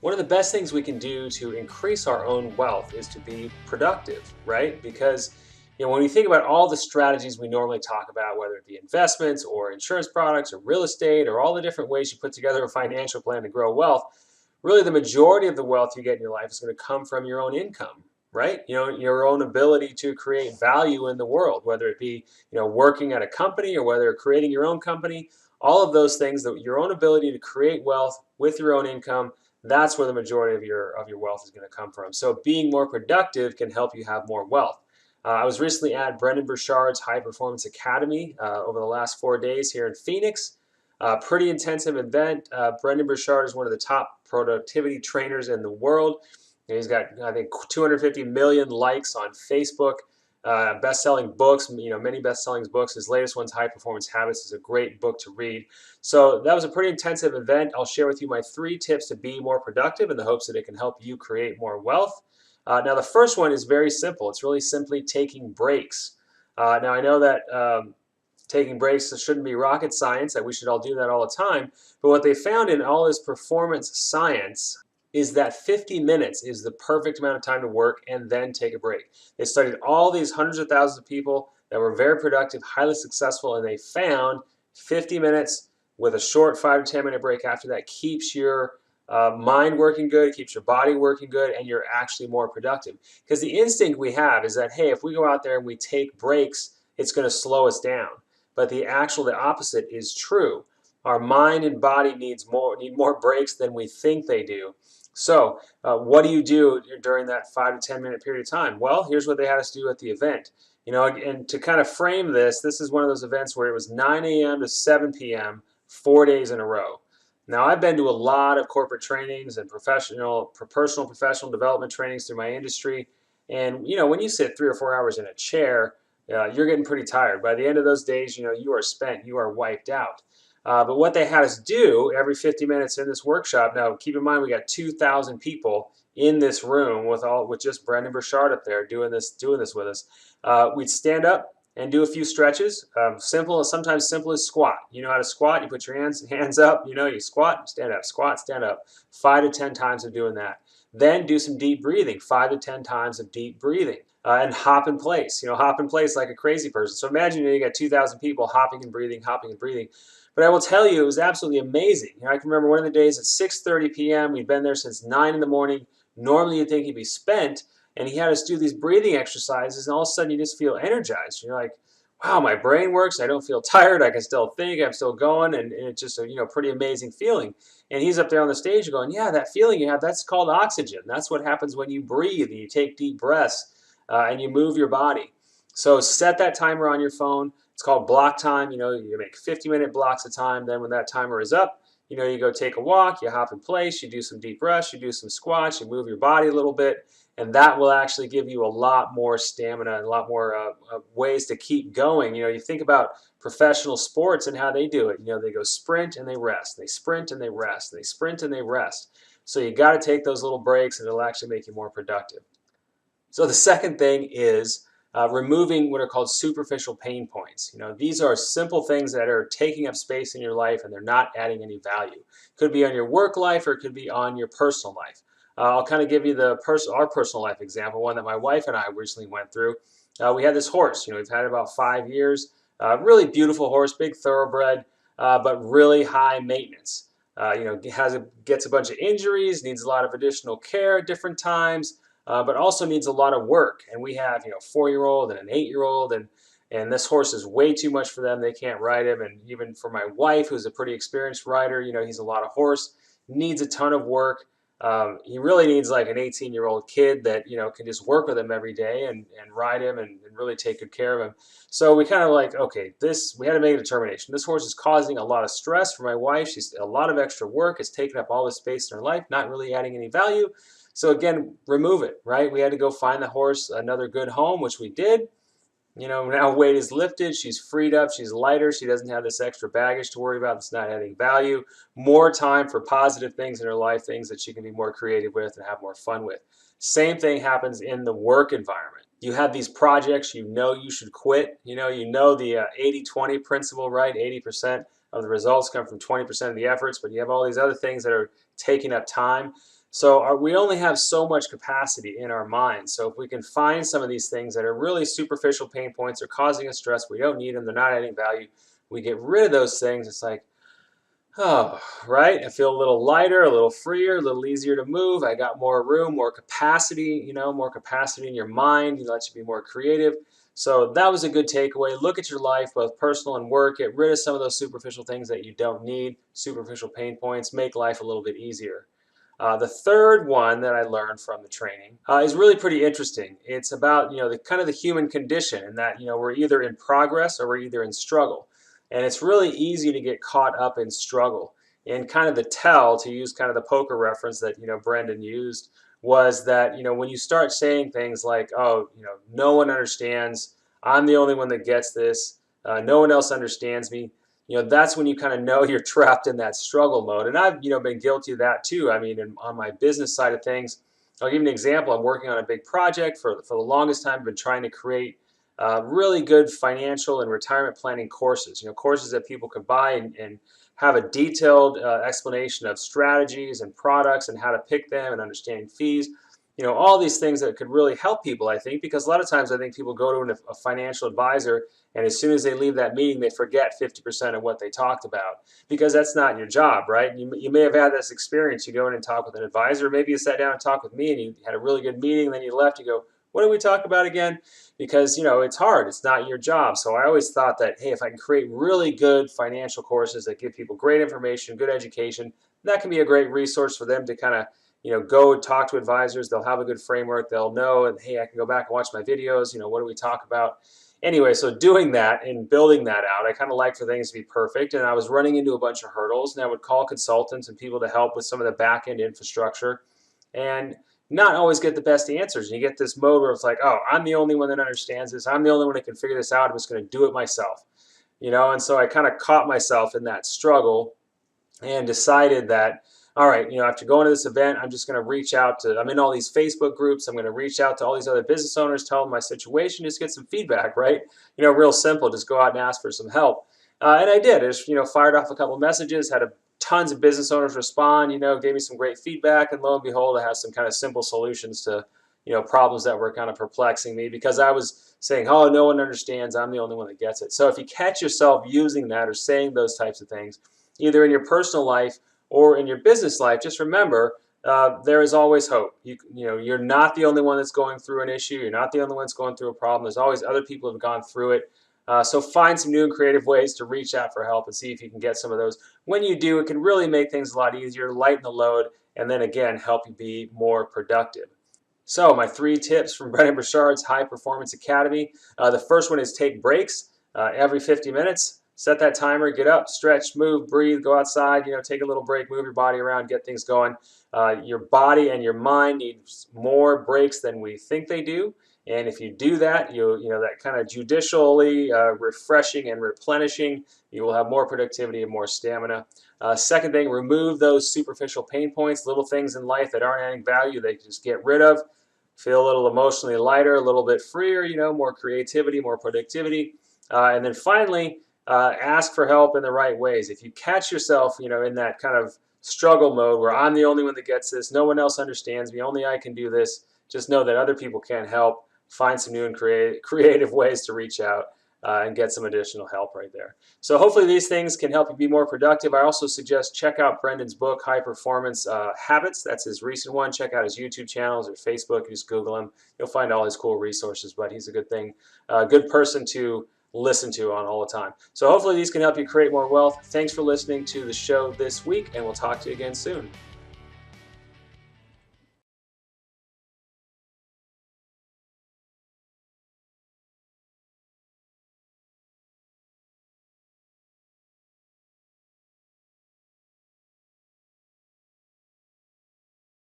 One of the best things we can do to increase our own wealth is to be productive, right? Because when you think about all the strategies we normally talk about, whether it be investments or insurance products or real estate or all the different ways you put together a financial plan to grow wealth, really the majority of the wealth you get in your life is going to come from your own income, right? Your own ability to create value in the world, whether it be, working at a company or whether creating your own company, all of those things, that your own ability to create wealth with your own income, that's where the majority of your wealth is going to come from. So being more productive can help you have more wealth. I was recently at Brendon Burchard's High Performance Academy over the last 4 days here in Phoenix. Pretty intensive event. Brendon Burchard is one of the top productivity trainers in the world. He's got, I think, 250 million likes on Facebook. Best-selling books, many best-selling books. His latest one's High Performance Habits is a great book to read. So that was a pretty intensive event. I'll share with you my 3 tips to be more productive in the hopes that it can help you create more wealth. Now, the first one is very simple. It's really simply taking breaks. Now, I know that taking breaks shouldn't be rocket science, that we should all do that all the time. But what they found in all this performance science is that 50 minutes is the perfect amount of time to work and then take a break. They studied all these hundreds of thousands of people that were very productive, highly successful, and they found 50 minutes with a short 5 to 10 minute break after that keeps your mind working good, keeps your body working good, and you're actually more productive. Because the instinct we have is that, hey, if we go out there and we take breaks, it's going to slow us down. But the opposite is true. Our mind and body need more breaks than we think they do. So what do you do during that 5 to 10 minute period of time? Well, here's what they had us do at the event. And to kind of frame this is one of those events where it was 9 a.m. to 7 p.m. 4 days in a row. Now, I've been to a lot of corporate trainings and personal professional development trainings through my industry. And, when you sit 3 or 4 hours in a chair, you're getting pretty tired. By the end of those days, you are spent, you are wiped out. But what they had us do every 50 minutes in this workshop, now keep in mind we got 2,000 people in this room with just Brendon Burchard up there doing this with us. We'd stand up and do a few stretches, sometimes simple as squat. You know how to squat, you put your hands up, you squat, stand up, 5 to 10 times of doing that. Then do some deep breathing, 5 to 10 times of deep breathing. And hop in place, hop in place like a crazy person. So imagine you got 2,000 people hopping and breathing. But I will tell you, it was absolutely amazing. I can remember one of the days at 6:30 p.m. We'd been there since 9 in the morning. Normally you'd think he'd be spent, and he had us do these breathing exercises, and all of a sudden you just feel energized. You're like, wow, my brain works. I don't feel tired. I can still think. I'm still going, and it's just a pretty amazing feeling. And he's up there on the stage going, yeah, that feeling you have, that's called oxygen. That's what happens when you breathe and you take deep breaths and you move your body. So set that timer on your phone. It's called block time. You make 50-minute blocks of time. Then when that timer is up, you go take a walk, you hop in place, you do some deep breaths, you do some squats, you move your body a little bit, and that will actually give you a lot more stamina and a lot more ways to keep going. You think about professional sports and how they do it. They go sprint and they rest. They sprint and they rest. They sprint and they rest. So you got to take those little breaks, and it'll actually make you more productive. So the second thing is removing what are called superficial pain points. These are simple things that are taking up space in your life and they're not adding any value. It could be on your work life or it could be on your personal life. I'll kind of give you our personal life example, one that my wife and I recently went through. We had this horse. We've had it about 5 years. Really beautiful horse, big thoroughbred, but really high maintenance. Gets a bunch of injuries, needs a lot of additional care at different times. But also needs a lot of work. And we have, 4-year-old and an 8-year-old, and this horse is way too much for them. They can't ride him. And even for my wife, who's a pretty experienced rider, he's a lot of horse, needs a ton of work. He really needs like an 18-year-old kid that, can just work with him every day and ride him and really take good care of him. So we kind of okay, we had to make a determination. This horse is causing a lot of stress for my wife. She's a lot of extra work. It's taking up all the space in her life, not really adding any value. So again, remove it, right? We had to go find the horse another good home, which we did. Now weight is lifted. She's freed up. She's lighter. She doesn't have this extra baggage to worry about that's not adding value. More time for positive things in her life, things that she can be more creative with and have more fun with. Same thing happens in the work environment. You have these projects you should quit. The 80-20 principle, right? 80% of the results come from 20% of the efforts, but you have all these other things that are taking up time. So we only have so much capacity in our minds. So if we can find some of these things that are really superficial pain points or causing us stress, we don't need them, they're not adding value, we get rid of those things. It's like, oh, right. I feel a little lighter, a little freer, a little easier to move. I got more room, more capacity, more capacity in your mind. It lets you be more creative. So that was a good takeaway. Look at your life, both personal and work. Get rid of some of those superficial things that you don't need, superficial pain points. Make life a little bit easier. The third one that I learned from the training is really pretty interesting. It's about the kind of the human condition, and that we're either in progress or we're either in struggle, and it's really easy to get caught up in struggle. And kind of the tell, to use kind of the poker reference that Brendon used, was that when you start saying things like, oh, no one understands, I'm the only one that gets this, no one else understands me, that's when you kind of know you're trapped in that struggle mode. And I've, been guilty of that too. I mean, on my business side of things, I'll give you an example. I'm working on a big project for the longest time. I've been trying to create really good financial and retirement planning courses, courses that people could buy and have a detailed explanation of strategies and products and how to pick them and understanding fees. All these things that could really help people, I think, because a lot of times I think people go to a financial advisor, and as soon as they leave that meeting, they forget 50% of what they talked about, because that's not your job, right? You may have had this experience. You go in and talk with an advisor. Maybe you sat down and talked with me and you had a really good meeting. Then you left. You go, what did we talk about again? Because, it's hard. It's not your job. So I always thought that, hey, if I can create really good financial courses that give people great information, good education, that can be a great resource for them to kind of go talk to advisors. They'll have a good framework. They'll know, and hey, I can go back and watch my videos. What do we talk about? Anyway, so doing that and building that out, I kind of like for things to be perfect. And I was running into a bunch of hurdles, and I would call consultants and people to help with some of the back end infrastructure and not always get the best answers. And you get this mode where it's like, oh, I'm the only one that understands this. I'm the only one that can figure this out. I'm just going to do it myself. And so I kind of caught myself in that struggle and decided that, all right, after going to this event, I'm just going to reach out to, I'm in all these Facebook groups. I'm going to reach out to all these other business owners, tell them my situation, just get some feedback, right? Real simple, just go out and ask for some help. And I did. I just, fired off a couple of messages, had tons of business owners respond, gave me some great feedback. And lo and behold, I have some kind of simple solutions to, problems that were kind of perplexing me, because I was saying, oh, no one understands. I'm the only one that gets it. So if you catch yourself using that or saying those types of things, either in your personal life or in your business life, just remember there is always hope. You're not the only one that's going through an issue. You're not the only one that's going through a problem. There's always other people who have gone through it. So find some new and creative ways to reach out for help and see if you can get some of those. When you do, it can really make things a lot easier, lighten the load, and then again, help you be more productive. So my 3 tips from Brendon Burchard's High Performance Academy. The first one is take breaks every 50 minutes. Set that timer, get up, stretch, move, breathe, go outside, take a little break, move your body around, get things going. Your body and your mind need more breaks than we think they do. And if you do that, that kind of judicially refreshing and replenishing, you will have more productivity and more stamina. Second thing, remove those superficial pain points, little things in life that aren't adding value, they just get rid of. Feel a little emotionally lighter, a little bit freer, more creativity, more productivity. And then finally, ask for help in the right ways. If you catch yourself, in that kind of struggle mode where I'm the only one that gets this, no one else understands me, only I can do this, just know that other people can't help. Find some new and creative ways to reach out and get some additional help right there. So hopefully these things can help you be more productive. I also suggest check out Brendon's book, High Performance Habits. That's his recent one. Check out his YouTube channels or Facebook. You just Google him. You'll find all his cool resources, but he's a good person to listen to on all the time. So hopefully these can help you create more wealth. Thanks for listening to the show this week, and we'll talk to you again soon.